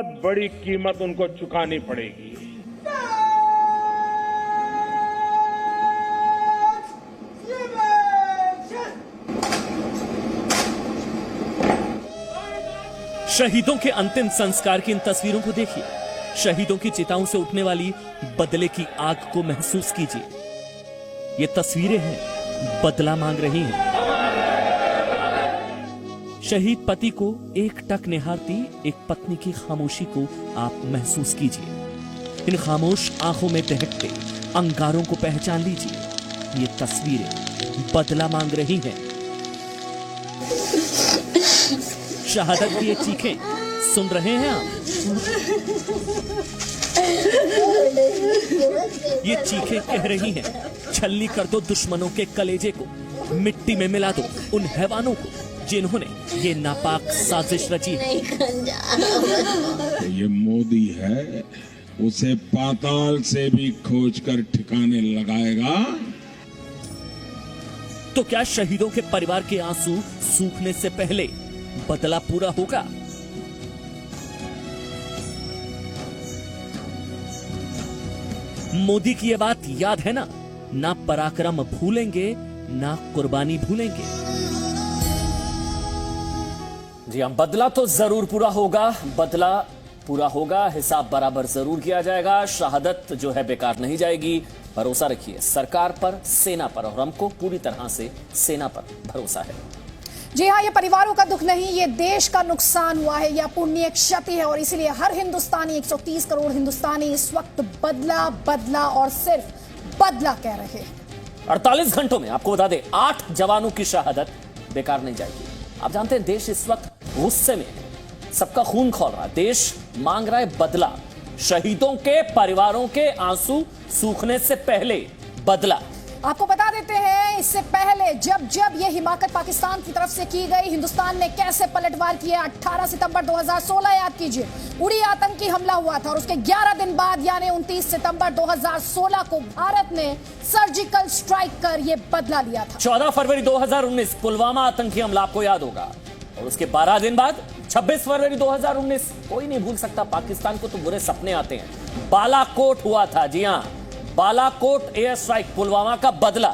बहुत बड़ी कीमत उनको चुकानी पड़ेगी। शहीदों के अंतिम संस्कार की इन तस्वीरों को देखिए। शहीदों की चिताओं से उठने वाली बदले की आग को महसूस कीजिए। ये तस्वीरें हैं, बदला मांग रही हैं। शहीद पति को एक टक निहारती एक पत्नी की खामोशी को आप महसूस कीजिए। इन खामोश आंखों में दहकते अंगारों को पहचान लीजिए। ये तस्वीरें बदला मांग रही हैं। शहादत की ये चीखें सुन रहे हैं आप? ये चीखें कह रही हैं, छलनी कर दो दुश्मनों के कलेजे को, मिट्टी में मिला दो उन हैवानों को जिन्होंने ये नापाक साजिश रची है। ये मोदी है, उसे पाताल से भी खोज कर ठिकाने लगाएगा। तो क्या शहीदों के परिवार के आंसू सूखने से पहले बदला पूरा होगा? मोदी की ये बात याद है ना? ना पराक्रम भूलेंगे, ना कुर्बानी भूलेंगे। जी हां, बदला तो जरूर पूरा होगा। बदला पूरा होगा, हिसाब बराबर जरूर किया जाएगा। शहादत जो है बेकार नहीं जाएगी। भरोसा रखिए सरकार पर, सेना पर, और हमको पूरी तरह से सेना पर भरोसा है। जी हाँ, ये परिवारों का दुख नहीं, ये देश का नुकसान हुआ है, यह पुण्य क्षति है। और इसीलिए हर हिंदुस्तानी, 130 करोड़ हिंदुस्तानी इस वक्त बदला बदला और सिर्फ बदला कह रहे हैं। 48 घंटों में आपको बता दें 8 जवानों की शहादत बेकार नहीं जाएगी। आप जानते हैं देश इस वक्त गुस्से में है, सबका खून खौल रहा है, देश मांग रहा है बदला। शहीदों के परिवारों के आंसू सूखने से पहले बदला। आपको बता देते हैं, इससे पहले जब ये हिमाकत पाकिस्तान की तरफ से की गई, हिंदुस्तान ने कैसे पलटवार किया। 18 सितंबर 2016 याद कीजिए, उड़ी आतंकी हमला हुआ था और उसके 11 दिन बाद यानी 29 सितंबर 2016 को भारत ने सर्जिकल स्ट्राइक कर ये बदला लिया था। 14 फरवरी 2019 पुलवामा आतंकी हमला आपको याद होगा, और उसके 12 दिन बाद 26 फरवरी 2019, कोई नहीं भूल सकता। पाकिस्तान को तो बुरे सपने आते हैं। बालाकोट हुआ था, जी हां, बालाकोट एयर स्ट्राइक, पुलवामा का बदला।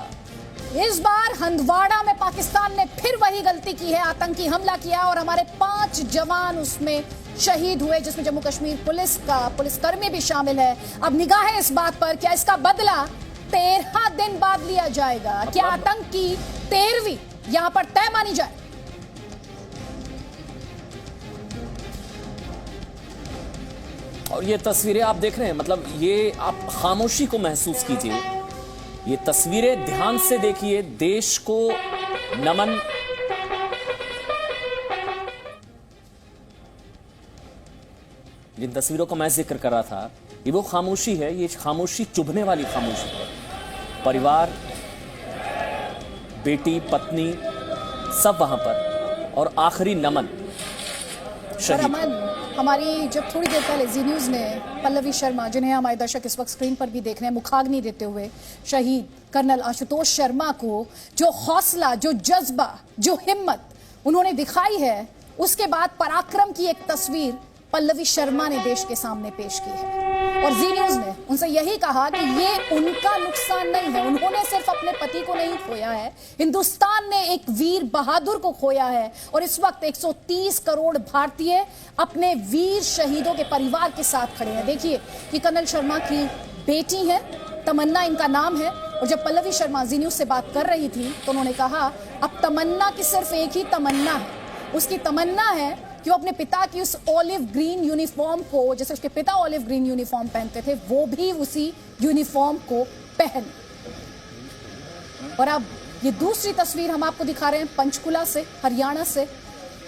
इस बार हंदवाड़ा में पाकिस्तान ने फिर वही गलती की है, आतंकी हमला किया और हमारे 5 जवान उसमें शहीद हुए, जिसमें जम्मू कश्मीर पुलिस का पुलिसकर्मी भी शामिल है। अब निगाह है इस बात पर, क्या इसका बदला 13 दिन बाद लिया जाएगा? क्या आतंक की 13वीं यहां पर तय मानी जाए? और ये तस्वीरें आप देख रहे हैं, मतलब ये आप खामोशी को महसूस कीजिए। ये तस्वीरें ध्यान से देखिए, देश को नमन। जिन तस्वीरों का मैं जिक्र कर रहा था, ये वो खामोशी है, ये खामोशी चुभने वाली खामोशी है। परिवार, बेटी, पत्नी, सब वहां पर, और आखिरी नमन शहीद। हमारी जब थोड़ी देर पहले जी न्यूज़ ने पल्लवी शर्मा, जिन्हें हमारे दर्शक इस वक्त स्क्रीन पर भी देख रहे हैं, मुखाग्नि देते हुए शहीद कर्नल आशुतोष शर्मा को जो हौसला, जो जज्बा, जो हिम्मत उन्होंने दिखाई है, उसके बाद पराक्रम की एक तस्वीर पल्लवी शर्मा ने देश के सामने पेश की है। और जी न्यूज़ ने उनसे यही कहा कि ये उनका नुकसान नहीं है, उन्होंने सिर्फ अपने पति को नहीं खोया है, हिंदुस्तान ने एक वीर बहादुर को खोया है। और इस वक्त 130 करोड़ भारतीय अपने वीर शहीदों के परिवार के साथ खड़े हैं। देखिए कि कर्नल शर्मा की बेटी है, तमन्ना इनका नाम है। और जब पल्लवी शर्मा जी न्यूज़ से बात कर रही थी तो उन्होंने कहा, अब तमन्ना की सिर्फ एक ही तमन्ना है, उसकी तमन्ना है कि वो अपने पिता की उस ऑलिव ग्रीन यूनिफॉर्म को, जैसे उसके पिता ऑलिव ग्रीन यूनिफॉर्म पहनते थे, वो भी उसी यूनिफॉर्म को पहने। और अब ये दूसरी तस्वीर हम आपको दिखा रहे हैं पंचकुला से, हरियाणा से।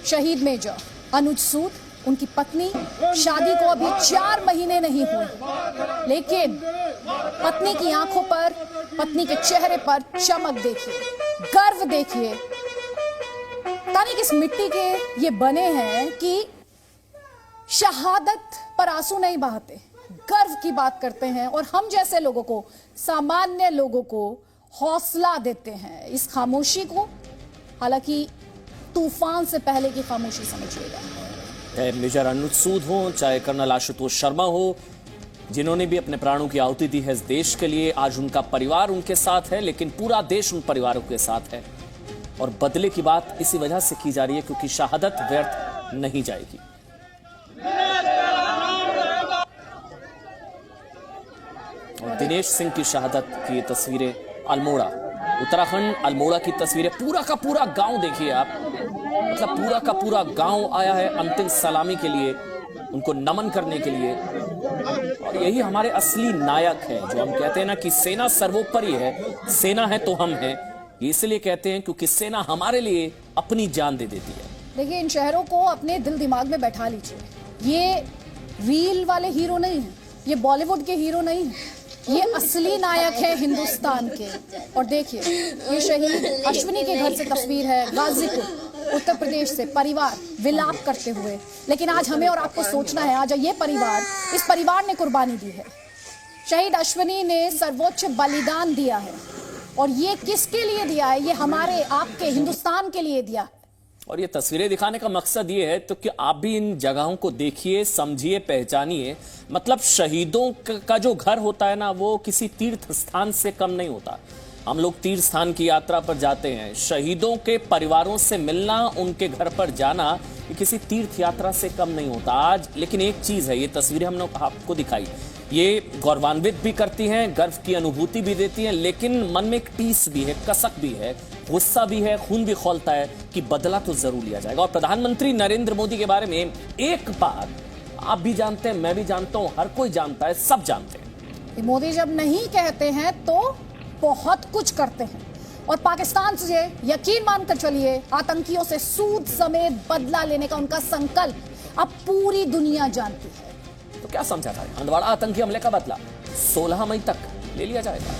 शहीद मेजर अनुज सूद, उनकी पत्नी, शादी को अभी 4 महीने नहीं हुए, लेकिन पत्नी की आंखों पर, पत्नी के चेहरे पर चमक देखिए, गर्व देखिए। तानी किस मिट्टी के ये बने हैं कि शहादत पर आंसू नहीं बहाते, गर्व की बात करते हैं और हम जैसे लोगों को, सामान्य लोगों को हौसला देते हैं। इस खामोशी को, हालांकि तूफान से पहले की खामोशी समझिएगा। चाहे मेजर अनुज सूद हो, चाहे कर्नल आशुतोष शर्मा हो, जिन्होंने भी अपने प्राणों की आहुति दी है इस देश के लिए। आज उनका परिवार उनके साथ है, लेकिन पूरा देश उन परिवारों के साथ है। और बदले की बात इसी वजह से की जा रही है क्योंकि शहादत व्यर्थ नहीं जाएगी। और दिनेश सिंह की शहादत की तस्वीरें अल्मोड़ा, उत्तराखंड अल्मोड़ा की तस्वीरें। पूरा का पूरा गांव देखिए आप, मतलब पूरा का पूरा गांव आया है अंतिम सलामी के लिए, उनको नमन करने के लिए। और यही हमारे असली नायक है, जो हम कहते हैं ना कि सेना सर्वोपरि है, सेना है तो हम हैं। ये इसलिए कहते हैं क्योंकि सेना हमारे लिए अपनी जान दे देती है। देखिए, इन शहरों को अपने दिल दिमाग में बैठा लीजिए। ये रील वाले हीरो नहीं है, ये बॉलीवुड के हीरो नहीं है, ये असली नायक है हिंदुस्तान के। और देखिए, ये शहीद अश्विनी के घर से तस्वीर है, गाजीपुर उत्तर प्रदेश से, परिवार विलाप करते हुए। लेकिन आज हमें और आपको सोचना है, आज ये परिवार, इस परिवार ने कुर्बानी दी है। शहीद अश्विनी ने सर्वोच्च बलिदान दिया है, और ये किसके लिए दिया है? ये हमारे आपके हिंदुस्तान के लिए दिया है। और ये तस्वीरें दिखाने का मकसद ये है तो कि आप भी इन जगहों को देखिए, समझिए, पहचानिए। मतलब शहीदों का जो घर होता है ना, वो किसी तीर्थ स्थान से कम नहीं होता। हम लोग तीर्थ स्थान की यात्रा पर जाते हैं, शहीदों के परिवारों से मिलना, उनके घर पर जाना, ये किसी तीर्थ यात्रा से कम नहीं होता। आज लेकिन एक चीज है, ये तस्वीरें हमने आपको दिखाई, ये गौरवान्वित भी करती हैं, गर्व की अनुभूति भी देती हैं, लेकिन मन में एक टीस भी है, कसक भी है, गुस्सा भी है, खून भी खौलता है कि बदला तो जरूर लिया जाएगा। और प्रधानमंत्री नरेंद्र मोदी के बारे में एक बात आप भी जानते हैं, मैं भी जानता हूं, हर कोई जानता है, सब जानते हैं। मोदी जब नहीं कहते हैं तो बहुत कुछ करते हैं। और पाकिस्तान से यकीन मानकर चलिए, आतंकियों से सूद समेत बदला लेने का उनका संकल्प अब पूरी दुनिया जानती है। तो क्या समझा था? हंदवाड़ा आतंकी हमले का बदला 16 मई तक ले लिया जाएगा।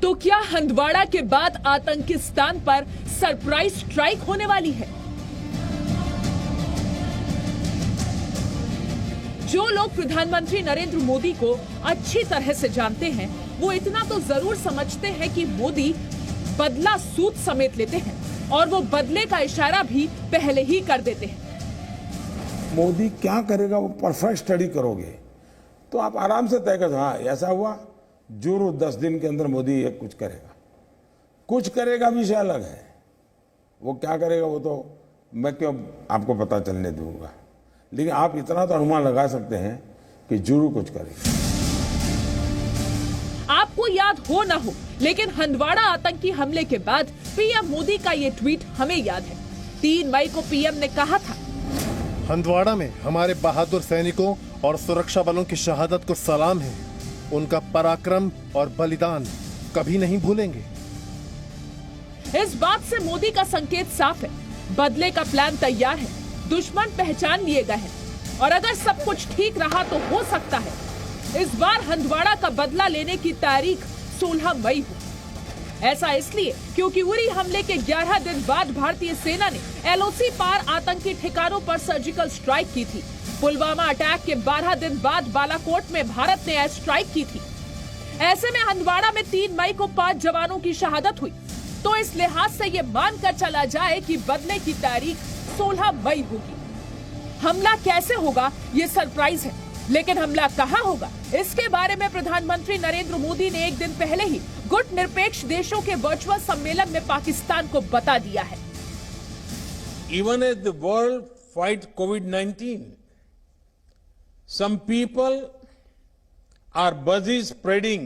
तो क्या हंदवाड़ा के बाद आतंकिस्तान पर सरप्राइज स्ट्राइक होने वाली है? जो लोग प्रधानमंत्री नरेंद्र मोदी को अच्छी तरह से जानते हैं, वो इतना तो जरूर समझते हैं कि मोदी बदला सूद समेत लेते हैं, और वो बदले का इशारा भी पहले ही कर देते हैं। मोदी क्या करेगा वो परफेक्ट स्टडी करोगे तो आप आराम से तय कर, हाँ ऐसा हुआ, जरूर 10 दिन के अंदर मोदी ये कुछ करेगा विषय अलग है। वो क्या करेगा वो तो मैं क्यों आपको पता चलने दूंगा, लेकिन आप इतना तो अनुमान लगा सकते हैं कि जरूर कुछ करेगा। आपको याद हो ना हो, लेकिन हंदवाड़ा आतंकी हमले के बाद पीएम मोदी का ये ट्वीट हमें याद है। 3 मई को पीएम ने कहा था, हंदवाड़ा में हमारे बहादुर सैनिकों और सुरक्षा बलों की शहादत को सलाम है। उनका पराक्रम और बलिदान कभी नहीं भूलेंगे। इस बात से मोदी का संकेत साफ है, बदले का प्लान तैयार है, दुश्मन पहचान लिए गए हैं, और अगर सब कुछ ठीक रहा तो हो सकता है इस बार हंदवाड़ा का बदला लेने की तारीख 16 मई हो। ऐसा इसलिए क्योंकि उरी हमले के 11 दिन बाद भारतीय सेना ने एलओसी पार आतंकी ठिकानों पर सर्जिकल स्ट्राइक की थी। पुलवामा अटैक के 12 दिन बाद बालाकोट में भारत ने एयर स्ट्राइक की थी। ऐसे में हंदवाड़ा में 3 मई को 5 जवानों की शहादत हुई, तो इस लिहाज से ये मानकर चला जाए कि बदले की तारीख 16 मई होगी। हमला कैसे होगा ये सरप्राइज है, लेकिन हमला कहां होगा इसके बारे में प्रधानमंत्री नरेंद्र मोदी ने एक दिन पहले ही गुट निरपेक्ष देशों के वर्चुअल सम्मेलन में पाकिस्तान को बता दिया है। Even as the world fights COVID-19, some people are busy spreading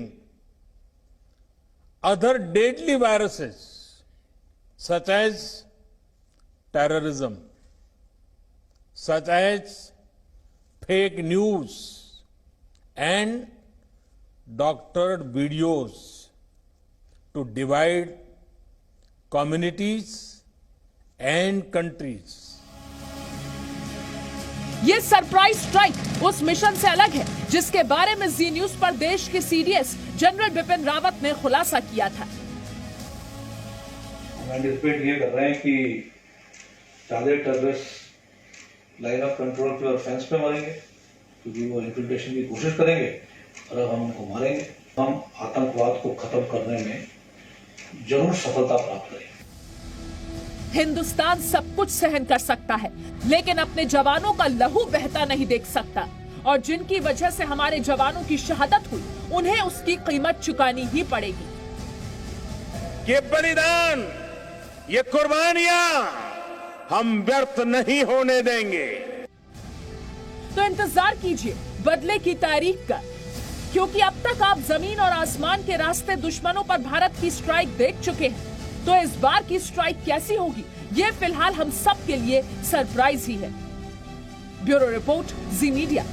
other deadly viruses such as terrorism, such as fake news and doctored videos to divide communities and countries. ये सरप्राइज स्ट्राइक उस mission से अलग है जिसके बारे में जी news पर देश के सीडीएस जनरल बिपिन रावत ने खुलासा किया था। हम एंटिसिपेट ये कर रहे हैं कि ज्यादा टेररिस्ट लाइन ऑफ कंट्रोल पे और फेंस पे मरेंगे, क्योंकि वो इन्फिल्ट्रेशन की कोशिश करेंगे और अब हम उनको मारेंगे। हम आतंकवाद को खत्म करने में जरूर सफलता प्राप्त करेंगे। हिंदुस्तान सब कुछ सहन कर सकता है, लेकिन अपने जवानों का लहू बहता नहीं देख सकता, और जिनकी वजह से हमारे जवानों की शहादत हुई, उन्हें उसकी कीमत चुकानी ही पड़ेगी। ये बलिदान, ये कुर्बानियां हम व्यर्थ नहीं होने देंगे। तो इंतजार कीजिए बदले की तारीख का, क्योंकि अब तक आप जमीन और आसमान के रास्ते दुश्मनों पर भारत की स्ट्राइक देख चुके हैं। तो इस बार की स्ट्राइक कैसी होगी, ये फिलहाल हम सब के लिए सरप्राइज ही है। ब्यूरो रिपोर्ट, जी मीडिया।